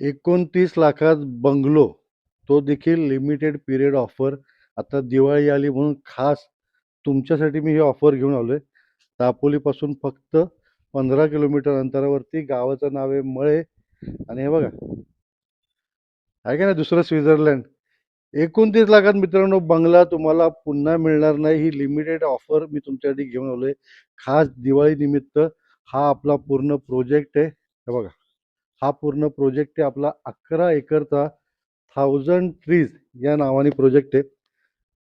29 लाखात बंगलो, तो देखील लिमिटेड पिरियड ऑफर. आता दिवाळी आली म्हणून खास तुमच्यासाठी मी ही ऑफर घेऊन आलोय. दापोलीपासून फक्त 15 किलोमीटर अंतरावरती गावाचं नाव आहे मळे. आणि हे बघा, आहे का नाही दुसरं स्वित्झर्लंड. 29 लाखात मित्रांनो बंगला तुम्हाला पुन्हा मिळणार नाही. ही लिमिटेड ऑफर मी तुमच्यासाठी घेऊन आलोय खास दिवाळी निमित्त. हा आपला पूर्ण प्रोजेक्ट आहे. हे बघा, हा पूर्ण प्रोजेक्ट आहे आपला 11 एकरचा 1000 ट्रीज या नावाने प्रोजेक्ट आहे.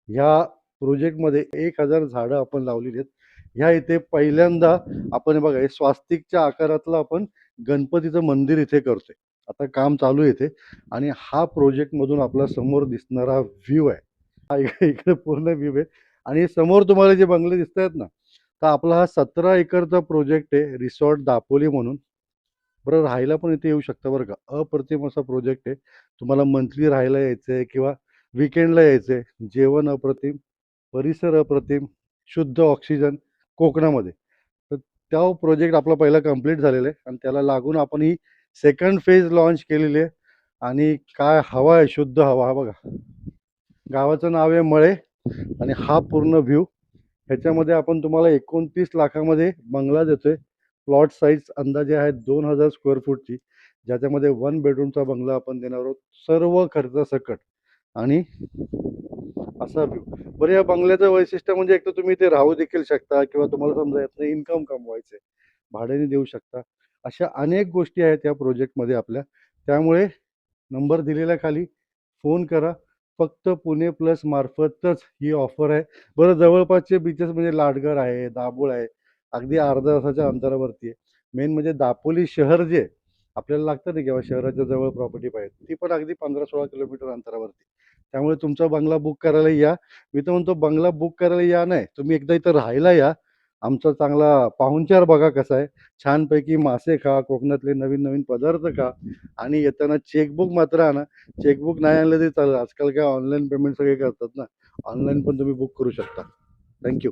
ह्या प्रोजेक्टमध्ये 1000 झाडं आपण लावलेली आहेत. ह्या इथे पहिल्यांदा आपण बघा, हे स्वास्तिकच्या आकारातलं आपण गणपतीचं मंदिर इथे करतोय. आता काम चालू आहे इथे. आणि हा प्रोजेक्टमधून आपला समोर दिसणारा व्ह्यू आहे. हा इकडे पूर्ण व्ह्यू आहे. आणि समोर तुम्हाला जे बंगले दिसत आहेत ना, तर आपला हा 17 एकरचा प्रोजेक्ट आहे रिसॉर्ट दापोली म्हणून. बरं, राहायला पण इथे येऊ शकता बरं का. अप्रतिम असा प्रोजेक्ट आहे. तुम्हाला मंथली राहायला यायचं आहे किंवा विकेंडला यायचं आहे. जेवण अप्रतिम, परिसर अप्रतिम, शुद्ध ऑक्सिजन कोकणामध्ये. तर त्या प्रोजेक्ट आपला पहिला कंप्लीट झालेला आहे आणि त्याला लागून आपण ही सेकंड फेज लॉन्च केलेली आहे. आणि काय हवा आहे, शुद्ध हवा. हा बघा, गावाचं नाव आहे मळे. आणि हा पूर्ण व्ह्यू. ह्याच्यामध्ये आपण तुम्हाला 29 लाखामध्ये बंगला देतोय. प्लॉट साईज अंदाजे आहे 2000 स्क्वेअर फूटची, ज्याच्यामध्ये 1 बेडरूमचा बंगला आपण देणार आहोत सर्व खर्च सकट. आणि असा व्ह्यू. बरं, या बंगल्याचं वैशिष्ट्य म्हणजे एक तर तुम्ही इथे राहू देखील शकता किंवा तुम्हाला समजा यातनं इन्कम कमवायचं आहे, भाड्याने देऊ शकता. अशा अनेक गोष्टी आहेत या प्रोजेक्टमध्ये आपल्या. त्यामुळे नंबर दिलेल्या खाली फोन करा. फक्त पुणे प्लस मार्फतच ही ऑफर आहे. बरं, जवळपासचे बीचेस म्हणजे लाडघर आहे, दाभोळ आहे, अगदी अर्ध्या तासाच्या अंतरावरती आहे. मेन म्हणजे दापोली शहर जे आपल्याला लागतं ना, किंवा शहराच्या जवळ प्रॉपर्टी पाहिजे, ती पण अगदी 15-16 किलोमीटर अंतरावरती. त्यामुळे तुमचा बंगला बुक करायला या. मी तर म्हणतो बंगला बुक करायला या नाही, तुम्ही एकदा इथं राहायला या. आमचा चांगला पाहुणचार बघा कसा आहे. छानपैकी मासे खा, कोकणातले नवीन नवीन पदार्थ खा. आणि येताना चेकबुक मात्र आणा. चेकबुक नाही आणलं तरी चालेल. आजकाल काय ऑनलाईन पेमेंट सगळे करतात ना, ऑनलाईन पण तुम्ही बुक करू शकता. थँक्यू.